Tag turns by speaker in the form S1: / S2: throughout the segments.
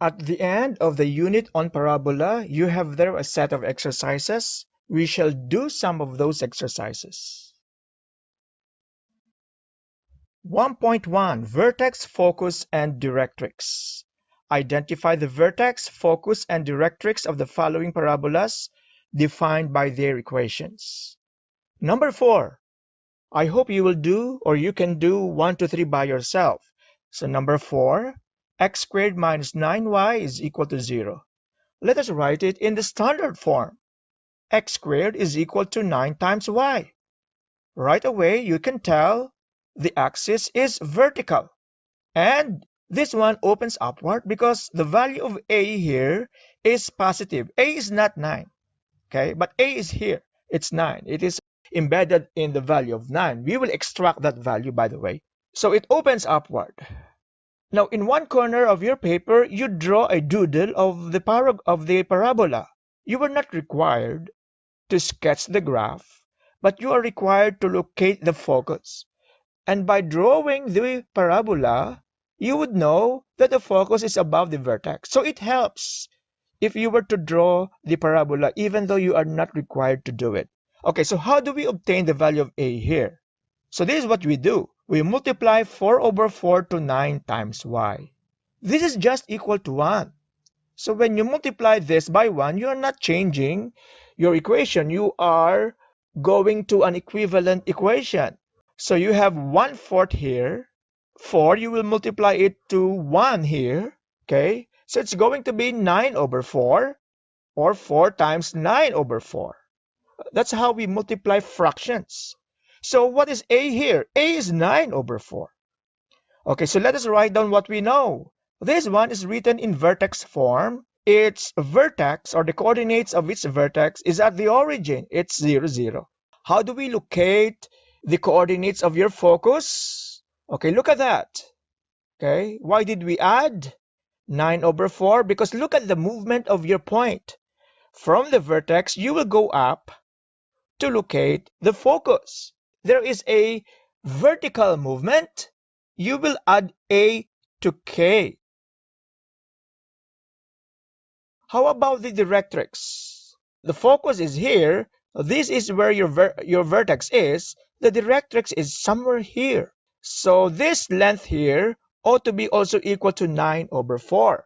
S1: At the end of the unit on parabola, you have there a set of exercises. We shall do some of those exercises. 1.1 Vertex, Focus, and Directrix. Identify the vertex, focus, and directrix of the following parabolas defined by their equations. Number 4. I hope you will do or you can do 1, 2, 3 by yourself. So number 4, x squared minus 9y is equal to 0. Let us write it in the standard form. X squared is equal to 9 times y. Right away, you can tell the axis is vertical. And this one opens upward because the value of a here is positive. A is not 9, okay? But a is here. It's 9. It is embedded in the value of 9. We will extract that value, by the way. So it opens upward. Now, in one corner of your paper, you draw a doodle of the parabola. You were not required to sketch the graph, but you are required to locate the focus. And by drawing the parabola, you would know that the focus is above the vertex. So it helps if you were to draw the parabola, even though you are not required to do it. Okay, so how do we obtain the value of a here? So this is what we do. We multiply 4 over 4 to 9 times y. This is just equal to 1. So when you multiply this by 1, you are not changing your equation. You are going to an equivalent equation. So you have 1/4 here. 4, you will multiply it to 1 here. Okay? So it's going to be 9 over 4, or 4 times 9 over 4. That's how we multiply fractions. So what is a here? A is 9 over 4. Okay, so let us write down what we know. This one is written in vertex form. Its vertex, or the coordinates of its vertex, is at the origin. It's 0, 0. How do we locate the coordinates of your focus? Okay, look at that. Okay, why did we add 9 over 4? Because look at the movement of your point. From the vertex, you will go up to locate the focus. There is a vertical movement. You will add a to k. How about the directrix? The focus is here. This is where your vertex is. The directrix is somewhere here. So this length here ought to be also equal to 9 over 4.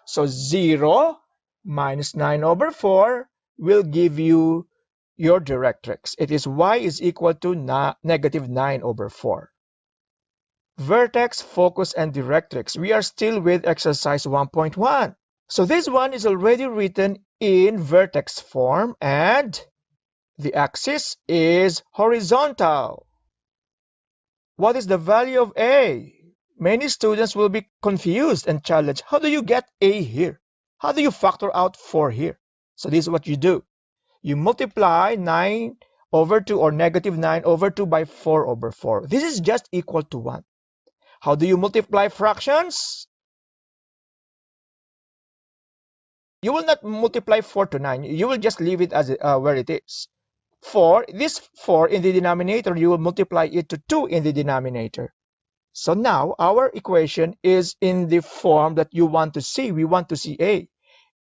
S1: So 0 minus 9 over 4 will give you your directrix. It is y is equal to negative 9 over 4. Vertex, focus, and directrix. We are still with exercise 1.1. So this one is already written in vertex form and the axis is horizontal. What is the value of a? Many students will be confused and challenged. How do you get a here? How do you factor out 4 here? So this is what you do. You multiply 9 over 2 or negative 9 over 2 by 4 over 4. This is just equal to 1. How do you multiply fractions? You will not multiply 4 to 9. You will just leave it as where it is. 4, this 4 in the denominator, you will multiply it to 2 in the denominator. So now our equation is in the form that you want to see. We want to see a.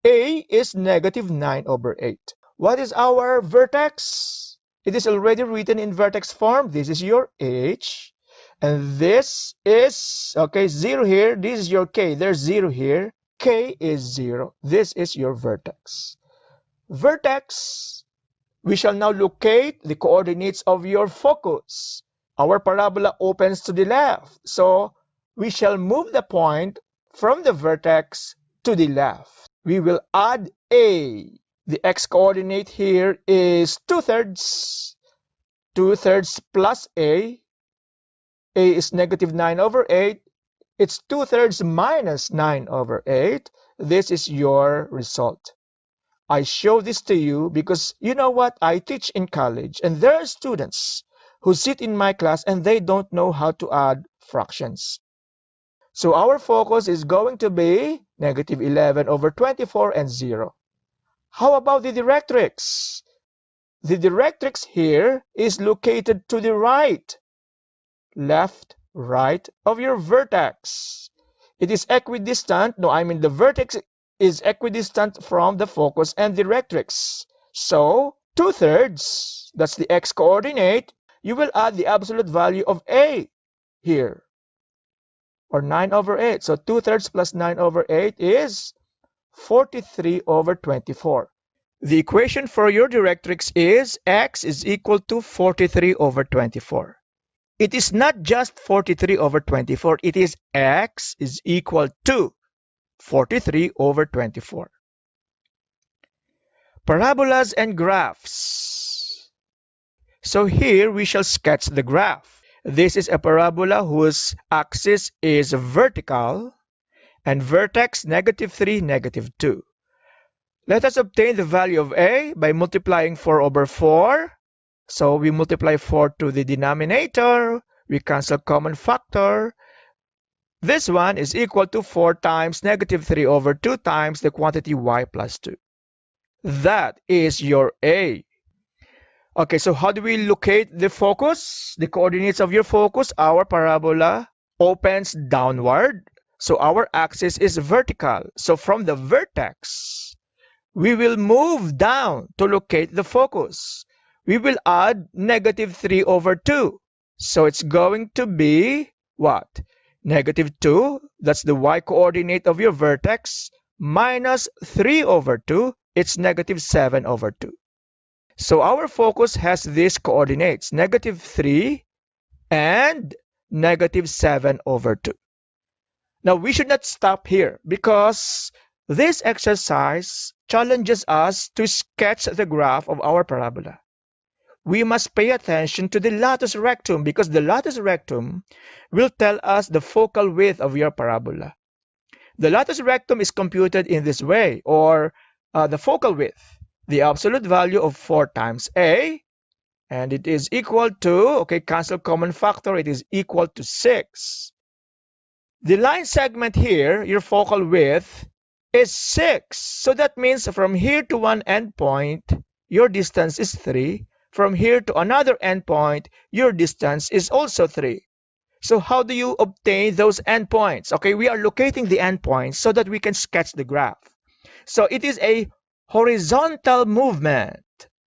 S1: A is negative 9 over 8. What is our vertex? It is already written in vertex form. This is your h. And this is, okay, 0 here. This is your k. There's 0 here. K is 0. This is your vertex. Vertex. We shall now locate the coordinates of your focus. Our parabola opens to the left. So we shall move the point from the vertex to the left. We will add a. The x-coordinate here is 2/3. 2/3 plus a. A is negative 9 over 8. It's 2/3 minus 9 over 8. This is your result. I show this to you because you know what? I teach in college and there are students who sit in my class and they don't know how to add fractions. So our focus is going to be negative 11 over 24 and 0. How about the directrix? The directrix here is located to the right, left, right of your vertex. It is equidistant. No, I mean the vertex is equidistant from the focus and directrix. So 2/3, that's the x coordinate. You will add the absolute value of a here, or 9/8. So 2/3 plus 9/8 is 43/24. The equation for your directrix is x is equal to 43/24. It is not just 43/24, it is x is equal to 43/24. Parabolas and graphs. So here we shall sketch the graph. This is a parabola whose axis is vertical and vertex -3, -2. Let us obtain the value of a by multiplying 4/4. So we multiply 4 to the denominator. We cancel common factor. This one is equal to 4 times -3/2 times the quantity y plus 2. That is your a. Okay, so how do we locate the focus? The coordinates of your focus, our parabola opens downward. So our axis is vertical. So from the vertex, we will move down to locate the focus. We will add -3/2. So it's going to be what? -2, that's the y coordinate of your vertex, minus 3/2, it's -7/2. So our focus has these coordinates, -3 and -7/2. Now we should not stop here because this exercise challenges us to sketch the graph of our parabola. We must pay attention to the latus rectum because the latus rectum will tell us the focal width of your parabola. The latus rectum is computed in this way, or the focal width, the absolute value of 4 times a, and it is equal to, okay, cancel common factor, it is equal to 6. The line segment here, your focal width, is 6. So that means from here to one endpoint, your distance is 3. From here to another endpoint, your distance is also 3. So how do you obtain those endpoints? Okay, we are locating the endpoints so that we can sketch the graph. So it is a horizontal movement.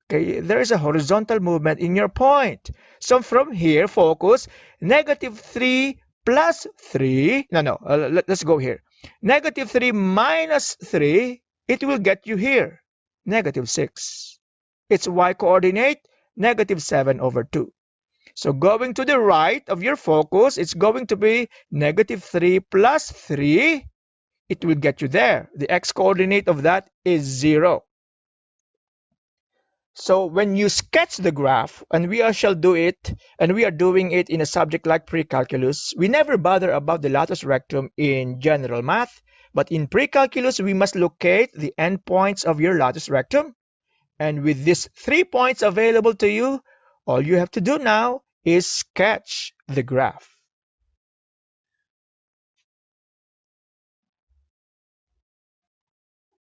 S1: Okay, there is a horizontal movement in your point. So from here, focus, -3 plus 3. Let's go here. -3 minus 3, it will get you here, -6. Its y coordinate, -7/2. So going to the right of your focus, it's going to be -3 plus 3. It will get you there. The x coordinate of that is 0. So when you sketch the graph, and we shall do it, and we are doing it in a subject like precalculus, we never bother about the latus rectum in general math, but in precalculus, we must locate the endpoints of your latus rectum. And with these 3 points available to you, all you have to do now is sketch the graph.